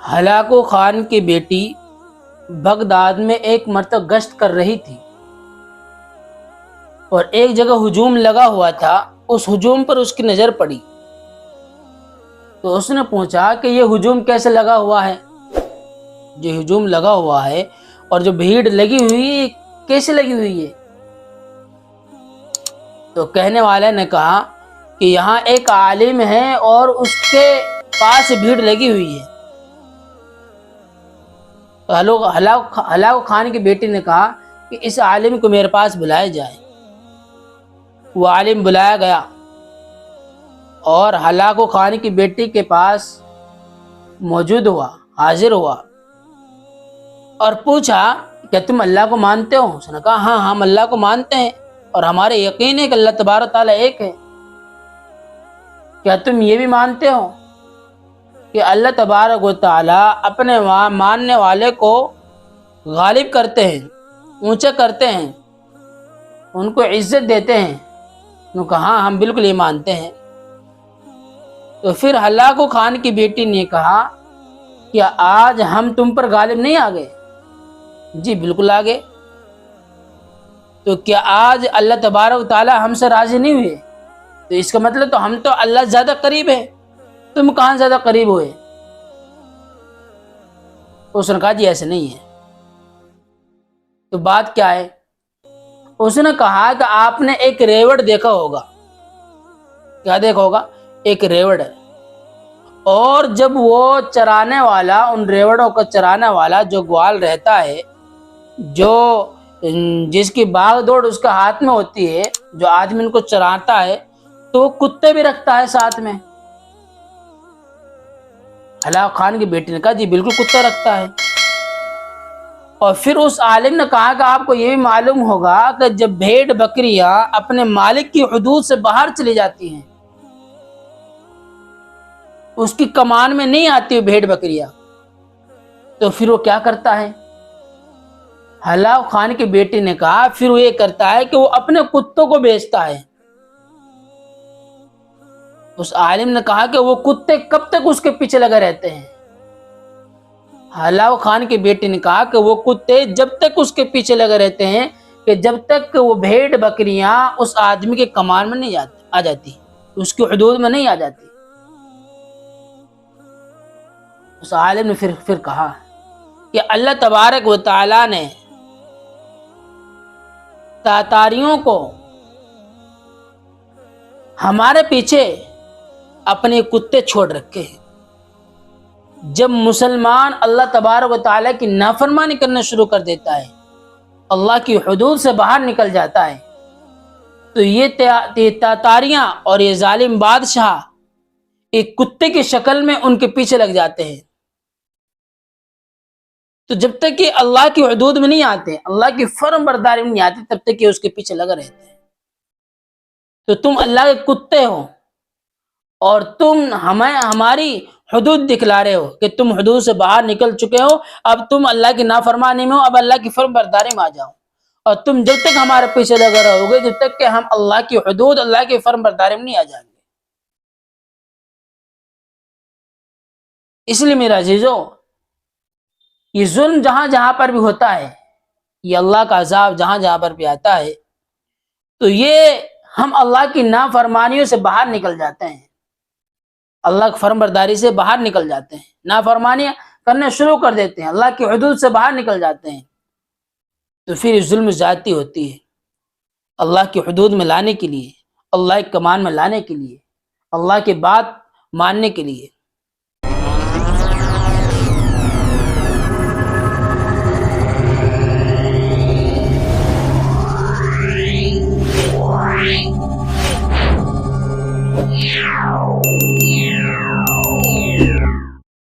Hulagu Khan کی بیٹی Baghdad میں ایک مرتبہ گشت کر رہی تھی اور ایک جگہ ہجوم لگا ہوا تھا۔ اس ہجوم پر اس کی نظر پڑی تو اس نے پوچھا کہ یہ ہجوم کیسے لگا ہوا ہے، جو ہجوم لگا ہوا ہے اور جو بھیڑ لگی ہوئی ہے کیسے لگی ہوئی ہے؟ تو کہنے والے نے کہا کہ یہاں ایک عالم ہے اور اس کے پاس بھیڑ لگی ہوئی ہے۔ تو ہلاکو خان کی بیٹی نے کہا کہ اس عالم کو میرے پاس بلایا جائے۔ وہ عالم بلایا گیا اور ہلاکو خان کی بیٹی کے پاس موجود ہوا، حاضر ہوا اور پوچھا کہ تم اللہ کو مانتے ہو؟ اس نے کہا ہاں ہم اللہ کو مانتے ہیں اور ہمارے یقین ہے کہ اللہ تبارک و تعالیٰ ایک ہے۔ کیا تم یہ بھی مانتے ہو کہ اللہ تبارک و تعالیٰ اپنے ماننے والے کو غالب کرتے ہیں، اونچا کرتے ہیں، ان کو عزت دیتے ہیں؟ انہوں نے کہا ہاں ہم بالکل یہ مانتے ہیں۔ تو پھر ہلاکو خان کی بیٹی نے کہا کیا آج ہم تم پر غالب نہیں آ گئے؟ جی بالکل آ گئے۔ تو کیا آج اللہ تبارک و تعالیٰ ہم سے راضی نہیں ہوئے؟ تو اس کا مطلب تو ہم تو اللہ زیادہ قریب ہے، تم کہاں زیادہ قریب ہوئے؟ اس نے کہا جی ایسے نہیں ہے۔ تو بات کیا ہے؟ اس نے کہا کہ آپ نے ایک ریوڑ دیکھا ہوگا۔ کیا دیکھا ہوگا؟ ایک ریوڑ ہے، اور جب وہ چرانے والا، ان ریوڑوں کا چرانے والا جو گوال رہتا ہے، جو جس کی باغ دوڑ اس کا ہاتھ میں ہوتی ہے، جو آدمی ان کو چراتا ہے تو وہ کتے بھی رکھتا ہے ساتھ میں۔ ہلاکو خان کی بیٹی نے کہا جی بالکل کتا رکھتا ہے۔ اور پھر اس عالم نے کہا کہ آپ کو یہ بھی معلوم ہوگا کہ جب بھیڑ بکریاں اپنے مالک کی حدود سے باہر چلی جاتی ہیں، اس کی کمان میں نہیں آتی بھیڑ بکریاں، تو پھر وہ کیا کرتا ہے؟ ہلاکو خان کی بیٹی نے کہا پھر وہ یہ کرتا ہے کہ وہ اپنے کتوں کو بیچتا ہے۔ اس عالم نے کہا کہ وہ کتے کب تک اس کے پیچھے لگے رہتے ہیں؟ ہلاکو خان کی بیٹی نے کہا کہ وہ کتے جب تک اس کے پیچھے لگے رہتے ہیں کہ جب تک وہ بھیڑ بکریاں اس آدمی کے کمان میں نہیں آ جاتی، اس کی حدود میں نہیں آ جاتی۔ اس عالم نے پھر کہا کہ اللہ تبارک و تعالیٰ نے تاتاریوں کو ہمارے پیچھے اپنے کتے چھوڑ رکھے ہیں۔ جب مسلمان اللہ تبارک و تعالیٰ کی نافرمانی کرنا شروع کر دیتا ہے، اللہ کی حدود سے باہر نکل جاتا ہے، تو یہ تاتاریاں اور یہ ظالم بادشاہ ایک کتے کی شکل میں ان کے پیچھے لگ جاتے ہیں۔ تو جب تک کہ اللہ کی حدود میں نہیں آتے، اللہ کی فرم برداری میں نہیں آتے، تب تک کہ اس کے پیچھے لگا رہتے ہیں۔ تو تم اللہ کے کتے ہو اور تم ہماری حدود دکھلا رہے ہو کہ تم حدود سے باہر نکل چکے ہو، اب تم اللہ کی نافرمانی میں ہو، اب اللہ کی فرم برداری میں آ جاؤ۔ اور تم جب تک ہمارے پیچھے لگے رہو گے جب تک کہ ہم اللہ کی حدود، اللہ کی فرم برداری میں نہیں آ جائیں گے۔ اس لیے میرا عزیزو، یہ ظلم جہاں جہاں پر بھی ہوتا ہے، یہ اللہ کا عذاب جہاں جہاں پر بھی آتا ہے، تو یہ ہم اللہ کی نافرمانیوں سے باہر نکل جاتے ہیں، اللہ کی فرم برداری سے باہر نکل جاتے ہیں، نافرمانیاں کرنا شروع کر دیتے ہیں، اللہ کی حدود سے باہر نکل جاتے ہیں، تو پھر ظلم زیادتی ہوتی ہے۔ اللہ کی حدود میں لانے کے لیے، اللہ کی کمان میں لانے کے لیے، اللہ کی بات ماننے کے لیے